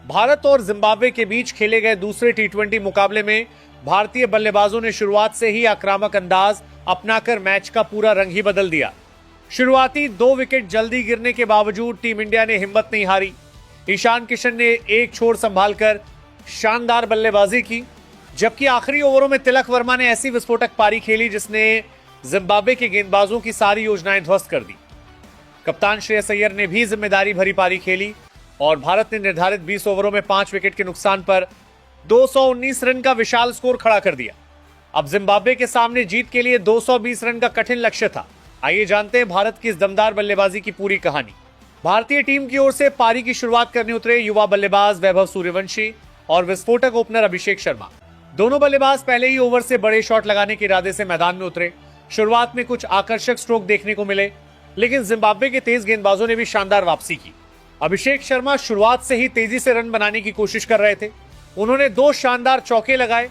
भारत और जिम्बाब्वे के बीच खेले गए दूसरे टी20 मुकाबले में भारतीय बल्लेबाजों ने शुरुआत से ही आक्रामक अंदाज अपनाकर मैच का पूरा रंग ही बदल दिया। शुरुआती 2 विकेट जल्दी गिरने के बावजूद टीम इंडिया ने हिम्मत नहीं हारी। ईशान किशन ने एक छोर संभालकर शानदार बल्लेबाजी की, जबकि आखिरी ओवरों में तिलक वर्मा ने ऐसी विस्फोटक पारी खेली जिसने जिम्बाब्वे के गेंदबाजों की सारी योजनाएं ध्वस्त कर दी। कप्तान श्रेयस अय्यर ने भी जिम्मेदारी भरी पारी खेली और भारत ने निर्धारित 20 ओवरों में 5 विकेट के नुकसान पर 219 रन का विशाल स्कोर खड़ा कर दिया। अब जिम्बाब्वे के सामने जीत के लिए 220 रन का कठिन लक्ष्य था। आइए जानते हैं भारत की इस दमदार बल्लेबाजी की पूरी कहानी। भारतीय टीम की ओर से पारी की शुरुआत करने उतरे युवा बल्लेबाज वैभव सूर्यवंशी और विस्फोटक ओपनर अभिषेक शर्मा। दोनों बल्लेबाज पहले ही ओवर से बड़े शॉट लगाने के इरादे से मैदान में उतरे। शुरुआत में कुछ आकर्षक स्ट्रोक देखने को मिले, लेकिन जिम्बाब्वे के तेज गेंदबाजों ने भी शानदार वापसी की। अभिषेक शर्मा शुरुआत से ही तेजी से रन बनाने की कोशिश कर रहे थे। उन्होंने 2 शानदार चौके लगाए,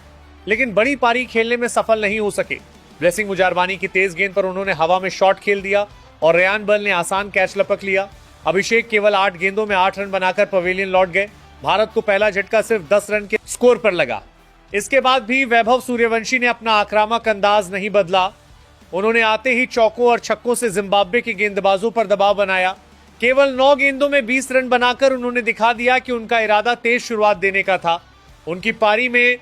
लेकिन बड़ी पारी खेलने में सफल नहीं हो सके। ब्लेसिंग मुजारबानी की तेज गेंद पर उन्होंने हवा में शॉट खेल दिया और रेयान बर्ल ने आसान कैच लपक लिया। अभिषेक केवल 8 गेंदों में 8 रन बनाकर पवेलियन लौट गए। भारत को पहला झटका सिर्फ 10 रन के स्कोर पर लगा। इसके बाद भी वैभव सूर्यवंशी ने अपना आक्रामक अंदाज नहीं बदला। उन्होंने आते ही चौकों और छक्कों से जिम्बाब्वे के गेंदबाजों पर दबाव बनाया। केवल 9 गेंदों में 20 रन बनाकर उन्होंने दिखा दिया कि उनका इरादा तेज शुरुआत देने का था। उनकी पारी में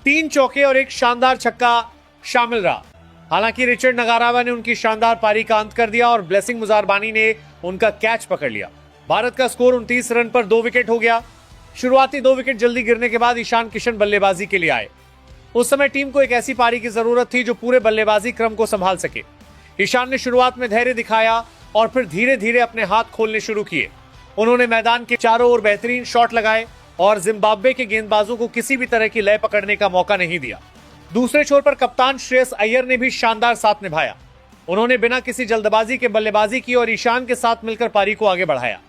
3 चौके और एक शानदार छक्का शामिल रहा। हालांकि रिचर्ड नगारावा ने उनकी शानदार पारी का अंत कर दिया और ब्लेसिंग मुजारबानी ने उनका कैच पकड़ लिया। भारत का स्कोर 29 रन पर 2 विकेट हो गया। शुरुआती 2 विकेट जल्दी गिरने के बाद ईशान किशन बल्लेबाजी के लिए आए। उस समय टीम को एक ऐसी पारी की जरूरत थी जो पूरे बल्लेबाजी क्रम को संभाल सके। ईशान ने शुरुआत में धैर्य दिखाया और फिर धीरे धीरे अपने हाथ खोलने शुरू किए। उन्होंने मैदान के चारों ओर बेहतरीन शॉट लगाए और जिम्बाब्वे के गेंदबाजों को किसी भी तरह की लय पकड़ने का मौका नहीं दिया। दूसरे छोर पर कप्तान श्रेयस अय्यर ने भी शानदार साथ निभाया। उन्होंने बिना किसी जल्दबाजी के बल्लेबाजी की और ईशान के साथ मिलकर पारी को आगे बढ़ाया।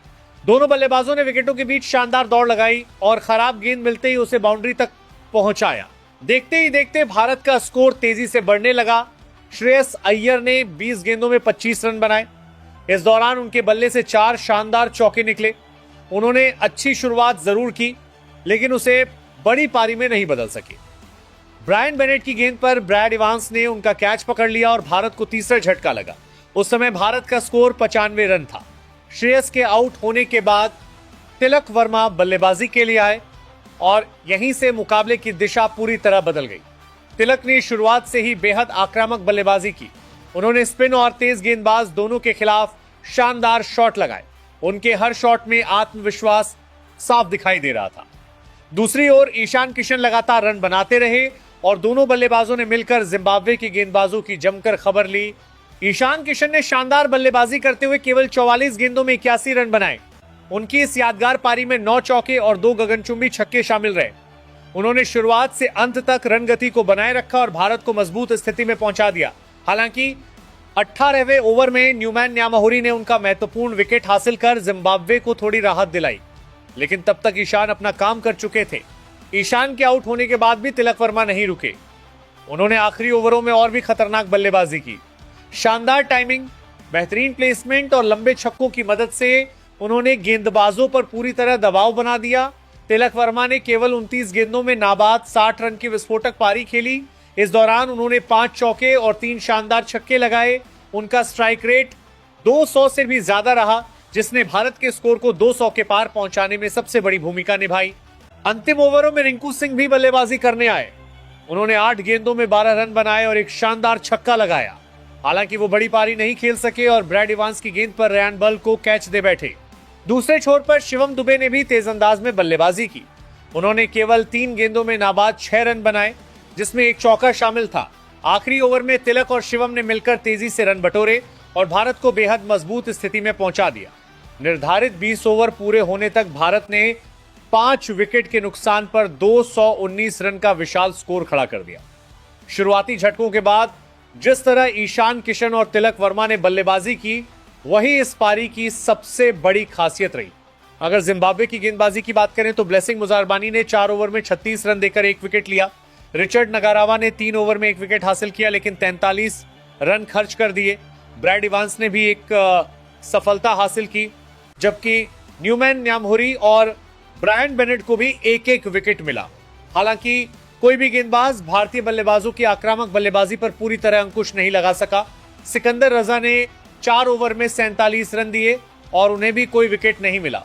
दोनों बल्लेबाजों ने विकेटों के बीच शानदार दौड़ लगाई और खराब गेंद मिलते ही उसे बाउंड्री तक पहुंचाया। देखते ही देखते भारत का स्कोर तेजी से बढ़ने लगा। श्रेयस अय्यर ने 20 गेंदों में 25 रन बनाए। इस दौरान उनके बल्ले से 4 शानदार चौके निकले। उन्होंने अच्छी शुरुआत जरूर की, लेकिन उसे बड़ी पारी में नहीं बदल सके। ब्रायन बेनेट की गेंद पर ब्रैड इवांस ने उनका कैच पकड़ लिया और भारत को तीसरा झटका लगा। उस समय भारत का स्कोर 95 रन था। श्रेयस के आउट होने के बाद तिलक वर्मा बल्लेबाजी के लिए आए और यहीं से मुकाबले की दिशा पूरी तरह बदल गई। तिलक ने शुरुआत से ही बेहद आक्रामक बल्लेबाजी की। उन्होंने स्पिन और तेज गेंदबाज दोनों के खिलाफ शानदार शॉट लगाए। उनके हर शॉट में आत्मविश्वास साफ दिखाई दे रहा था। दूसरी ओर ईशान किशन लगातार रन बनाते रहे और दोनों बल्लेबाजों ने मिलकर जिम्बाब्वे के गेंदबाजों की जमकर खबर ली। ईशान किशन ने शानदार बल्लेबाजी करते हुए केवल 44 गेंदों में 81 रन बनाए। उनकी इस यादगार पारी में 9 चौके और 2 गगनचुंबी छक्के शामिल रहे। उन्होंने शुरुआत से अंत तक रन गति को बनाए रखा और भारत को मजबूत स्थिति में पहुंचा दिया। हालांकि 18वें ओवर में न्यूमैन न्यामाहुरी ने उनका महत्वपूर्ण विकेट हासिल कर जिम्बाब्वे को थोड़ी राहत दिलाई, लेकिन तब तक ईशान अपना काम कर चुके थे। ईशान के आउट होने के बाद भी तिलक वर्मा नहीं रुके। उन्होंने आखिरी ओवरों में और भी खतरनाक बल्लेबाजी की। शानदार टाइमिंग, बेहतरीन प्लेसमेंट और लंबे छक्कों की मदद से उन्होंने गेंदबाजों पर पूरी तरह दबाव बना दिया। तिलक वर्मा ने केवल 29 गेंदों में नाबाद 60 रन की विस्फोटक पारी खेली। इस दौरान उन्होंने 5 चौके और 3 शानदार छक्के लगाए। उनका स्ट्राइक रेट 200 से भी ज्यादा रहा, जिसने भारत के स्कोर को 200 के पार पहुंचाने में सबसे बड़ी भूमिका निभाई। अंतिम ओवरों में रिंकू सिंह भी बल्लेबाजी करने आए। उन्होंने 8 गेंदों में 12 रन बनाए और एक शानदार छक्का लगाया। हालांकि वो बड़ी पारी नहीं खेल सके और ब्रैड इवांस की गेंद पर रेयान बर्ल को कैच दे बैठे। दूसरे छोर पर शिवम दुबे ने भी तेज अंदाज में बल्लेबाजी की। उन्होंने केवल 3 गेंदों में नाबाद 6 रन बनाए, जिसमें एक चौका शामिल था। आखिरी ओवर में तिलक और शिवम ने मिलकर तेजी से रन बटोरे और भारत को बेहद मजबूत स्थिति में पहुंचा दिया। निर्धारित 20 ओवर पूरे होने तक भारत ने 5 विकेट के नुकसान पर 219 रन का विशाल स्कोर खड़ा कर दिया। शुरुआती झटकों के बाद जिस तरह ईशान किशन और तिलक वर्मा ने बल्लेबाजी की, वही इस पारी की सबसे बड़ी खासियत रही। अगर जिम्बाब्वे की गेंदबाजी की बात करें तो ब्लेसिंग मुजारबानी ने 4 ओवर में 36 रन देकर 1 विकेट लिया। रिचर्ड नगारावा ने 3 ओवर में 1 विकेट हासिल किया, लेकिन 43 रन खर्च कर दिए। ब्रैड इवांस ने भी एक सफलता हासिल की, जबकि न्यूमैन न्यामहुरी और ब्रायन बेनेट को भी एक एक विकेट मिला। हालांकि कोई भी गेंदबाज भारतीय बल्लेबाजों की आक्रामक बल्लेबाजी पर पूरी तरह अंकुश नहीं लगा सका। सिकंदर रजा ने 4 ओवर में 47 रन दिए और उन्हें भी कोई विकेट नहीं मिला।